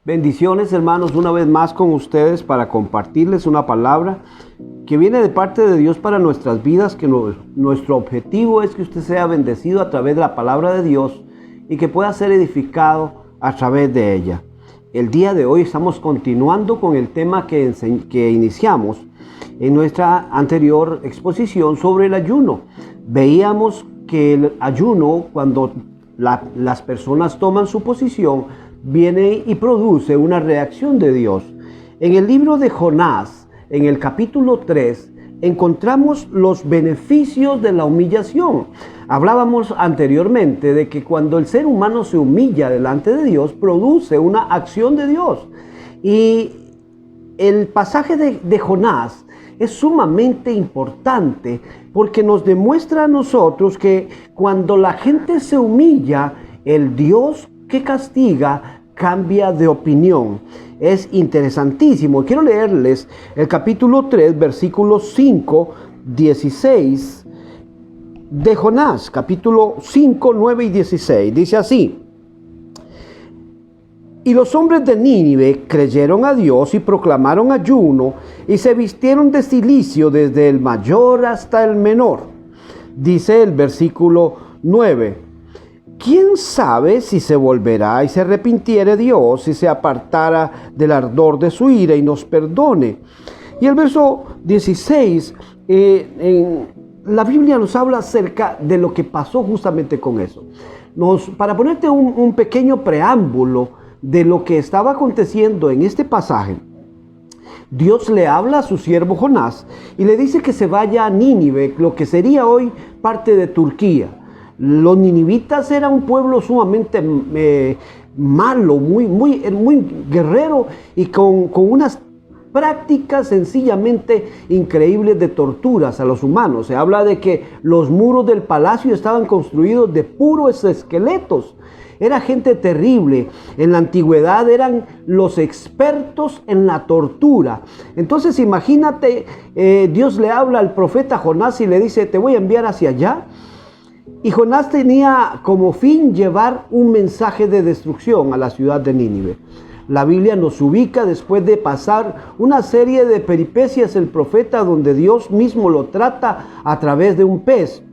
Bendiciones, hermanos, una vez más con ustedes para compartirles una palabra que viene de parte de Dios para nuestras vidas, que nuestro objetivo es que usted sea bendecido a través de la palabra de Dios y que pueda ser edificado a través de ella. El día de hoy estamos continuando con el tema que iniciamos en nuestra anterior exposición sobre el ayuno. Veíamos que el ayuno, cuando las personas toman su posición, viene y produce una reacción de Dios. En el libro de Jonás, en el capítulo 3, encontramos los beneficios de la humillación. Hablábamos anteriormente de que cuando el ser humano se humilla delante de Dios, produce una acción de Dios. Y el pasaje de Jonás es sumamente importante porque nos demuestra a nosotros que cuando la gente se humilla, el Dios que castiga cambia de opinión. Es interesantísimo. Quiero leerles el capítulo 3, versículos 5, 16 de Jonás, capítulo 5, 9 y 16. Dice así: Y los hombres de Nínive creyeron a Dios y proclamaron ayuno y se vistieron de cilicio desde el mayor hasta el menor. Dice el versículo 9: ¿Quién sabe si se volverá y se arrepintiere Dios y se apartara del ardor de su ira y nos perdone? Y el verso 16, la Biblia nos habla acerca de lo que pasó justamente con eso. Para ponerte un pequeño preámbulo de lo que estaba aconteciendo en este pasaje, Dios le habla a su siervo Jonás y le dice que se vaya a Nínive, lo que sería hoy parte de Turquía. Los ninivitas eran un pueblo sumamente malo, muy guerrero y con unas prácticas sencillamente increíbles de torturas a los humanos. Se habla de que los muros del palacio estaban construidos de puros esqueletos. Era gente terrible. En la antigüedad eran los expertos en la tortura. Entonces imagínate, Dios le habla al profeta Jonás y le dice: te voy a enviar hacia allá. Y Jonás tenía como fin llevar un mensaje de destrucción a la ciudad de Nínive. La Biblia nos ubica después de pasar una serie de peripecias el profeta, donde Dios mismo lo trata a través de un pez.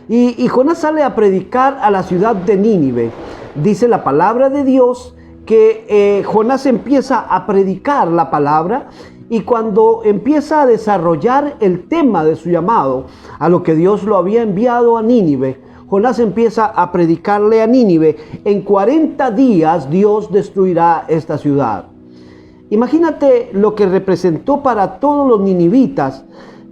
Y Jonás sale a predicar a la ciudad de Nínive. Dice la palabra de Dios que Jonás empieza a predicar la palabra. Y cuando empieza a desarrollar el tema de su llamado, a lo que Dios lo había enviado a Nínive, Jonás empieza a predicarle a Nínive: en 40 días Dios destruirá esta ciudad. Imagínate lo que representó para todos los ninivitas,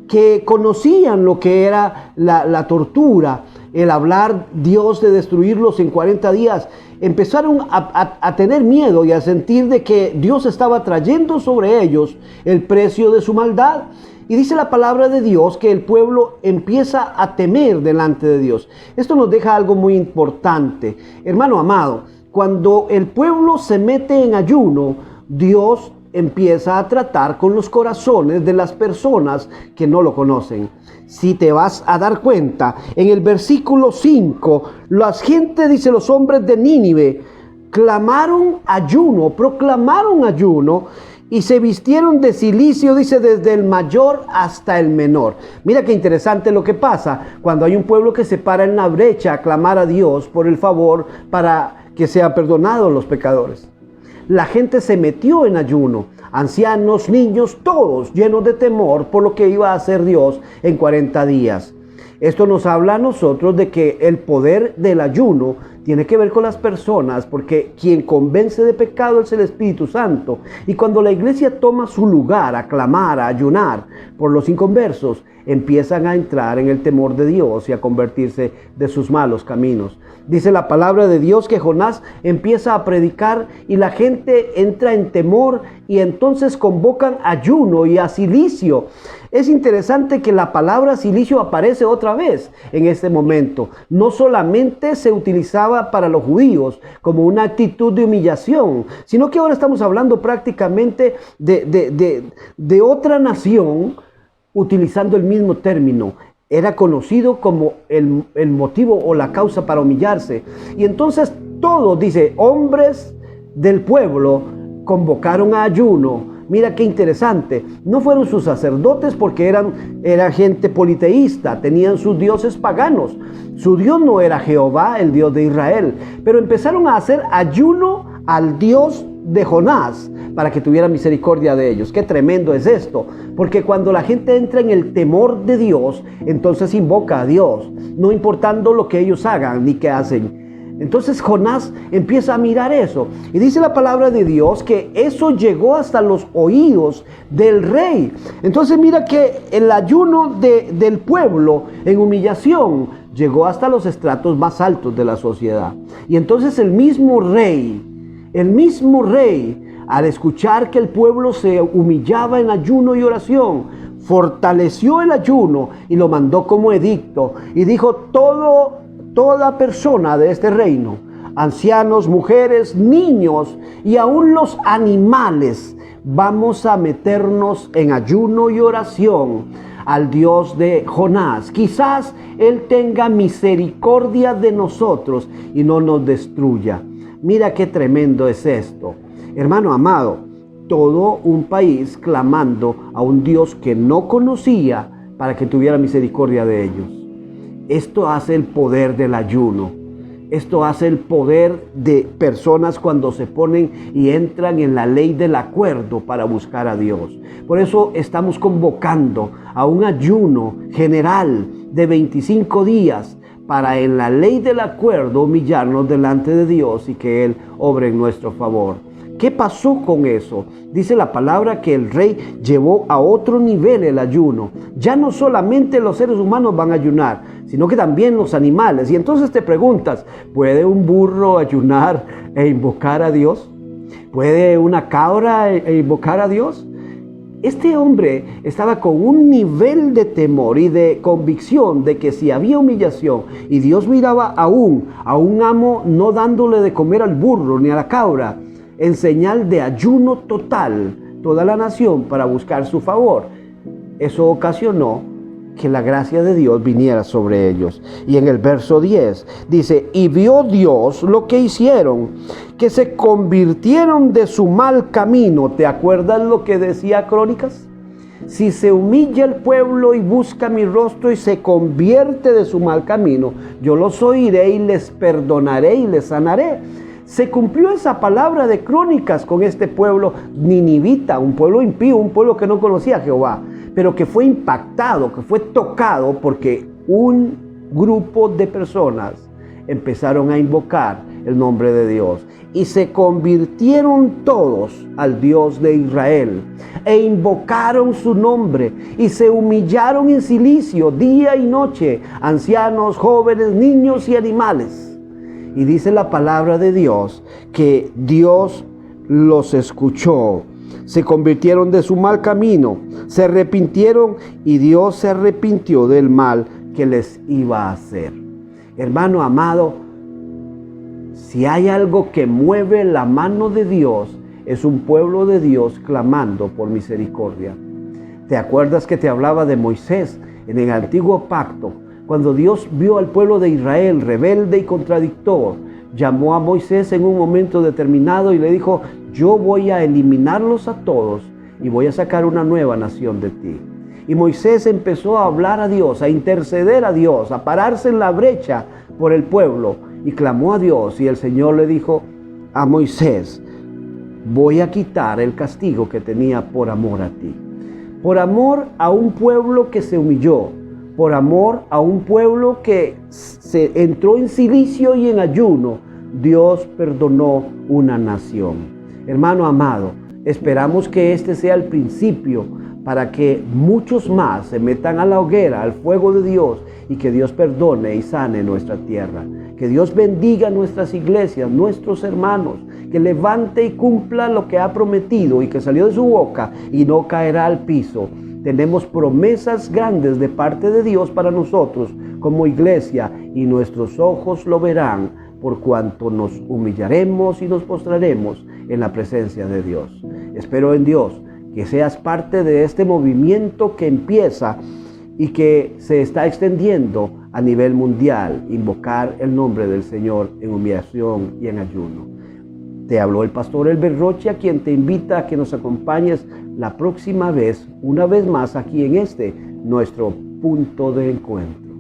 que conocían lo que era la tortura, el hablar Dios de destruirlos en 40 días. Empezaron a tener miedo y a sentir de que Dios estaba trayendo sobre ellos el precio de su maldad. Y dice la palabra de Dios que el pueblo empieza a temer delante de Dios. Esto nos deja algo muy importante. Hermano amado, cuando el pueblo se mete en ayuno, Dios empieza a tratar con los corazones de las personas que no lo conocen. Si te vas a dar cuenta, en el versículo 5, la gente, dice, los hombres de Nínive clamaron ayuno, proclamaron ayuno y se vistieron de cilicio, dice, desde el mayor hasta el menor. Mira qué interesante lo que pasa cuando hay un pueblo que se para en la brecha a clamar a Dios por el favor para que sean perdonados los pecadores. La gente se metió en ayuno, ancianos, niños, todos llenos de temor por lo que iba a hacer Dios en 40 días. Esto nos habla a nosotros de que el poder del ayuno tiene que ver con las personas, porque quien convence de pecado es el Espíritu Santo. Y cuando la iglesia toma su lugar a clamar, a ayunar por los inconversos, empiezan a entrar en el temor de Dios y a convertirse de sus malos caminos. Dice la palabra de Dios que Jonás empieza a predicar y la gente entra en temor y entonces convocan ayuno y a cilicio. Es interesante que la palabra cilicio aparece otra vez en este momento. No solamente se utilizaba para los judíos como una actitud de humillación, sino que ahora estamos hablando prácticamente de otra nación utilizando el mismo término. Era conocido como el motivo o la causa para humillarse. Y entonces todos, dice, hombres del pueblo convocaron a ayuno. Mira qué interesante, no fueron sus sacerdotes porque era gente politeísta, tenían sus dioses paganos. Su Dios no era Jehová, el Dios de Israel, pero empezaron a hacer ayuno al Dios de Jonás para que tuviera misericordia de ellos. Qué tremendo es esto, porque cuando la gente entra en el temor de Dios, entonces invoca a Dios, no importando lo que ellos hagan ni qué hacen. Entonces Jonás empieza a mirar eso y dice la palabra de Dios que eso llegó hasta los oídos del rey. Entonces mira que el ayuno del pueblo en humillación llegó hasta los estratos más altos de la sociedad. Y entonces el mismo rey, al escuchar que el pueblo se humillaba en ayuno y oración, fortaleció el ayuno y lo mandó como edicto y dijo: toda persona de este reino, ancianos, mujeres, niños y aún los animales, vamos a meternos en ayuno y oración al Dios de Jonás. Quizás Él tenga misericordia de nosotros y no nos destruya. Mira qué tremendo es esto. Hermano amado, todo un país clamando a un Dios que no conocía para que tuviera misericordia de ellos. Esto hace el poder del ayuno. Esto hace el poder de personas cuando se ponen y entran en la ley del acuerdo para buscar a Dios. Por eso estamos convocando a un ayuno general de 25 días para en la ley del acuerdo humillarnos delante de Dios y que Él obre en nuestro favor. ¿Qué pasó con eso? Dice la palabra que el rey llevó a otro nivel el ayuno. Ya no solamente los seres humanos van a ayunar, sino que también los animales. Y entonces te preguntas, ¿puede un burro ayunar e invocar a Dios? ¿Puede una cabra invocar a Dios? Este hombre estaba con un nivel de temor y de convicción de que si había humillación y Dios miraba a un amo no dándole de comer al burro ni a la cabra, en señal de ayuno total, toda la nación para buscar su favor. Eso ocasionó que la gracia de Dios viniera sobre ellos. Y en el verso 10 dice: y vio Dios lo que hicieron, que se convirtieron de su mal camino. ¿Te acuerdas lo que decía Crónicas? Si se humilla el pueblo y busca mi rostro y se convierte de su mal camino, yo los oiré y les perdonaré y les sanaré. Se cumplió esa palabra de Crónicas con este pueblo ninivita, un pueblo impío, un pueblo que no conocía a Jehová, pero que fue impactado, que fue tocado porque un grupo de personas empezaron a invocar el nombre de Dios y se convirtieron todos al Dios de Israel e invocaron su nombre y se humillaron en silicio día y noche, ancianos, jóvenes, niños y animales. Y dice la palabra de Dios que Dios los escuchó, se convirtieron de su mal camino, se arrepintieron y Dios se arrepintió del mal que les iba a hacer. Hermano amado, si hay algo que mueve la mano de Dios, es un pueblo de Dios clamando por misericordia. ¿Te acuerdas que te hablaba de Moisés en el antiguo pacto? Cuando Dios vio al pueblo de Israel rebelde y contradictor, llamó a Moisés en un momento determinado y le dijo: yo voy a eliminarlos a todos y voy a sacar una nueva nación de ti. Y Moisés empezó a hablar a Dios, a interceder a Dios, a pararse en la brecha por el pueblo y clamó a Dios. Y el Señor le dijo a Moisés: voy a quitar el castigo que tenía por amor a ti. Por amor a un pueblo que se humilló, por amor a un pueblo que se entró en silicio y en ayuno, Dios perdonó una nación. Hermano amado, esperamos que este sea el principio para que muchos más se metan a la hoguera, al fuego de Dios, y que Dios perdone y sane nuestra tierra. Que Dios bendiga nuestras iglesias, nuestros hermanos, que levante y cumpla lo que ha prometido y que salió de su boca y no caerá al piso. Tenemos promesas grandes de parte de Dios para nosotros como iglesia y nuestros ojos lo verán por cuanto nos humillaremos y nos postraremos en la presencia de Dios. Espero en Dios que seas parte de este movimiento que empieza y que se está extendiendo a nivel mundial, invocar el nombre del Señor en humillación y en ayuno. Te habló el pastor Elber Roche, a quien te invita a que nos acompañes la próxima vez, una vez más aquí en nuestro punto de encuentro.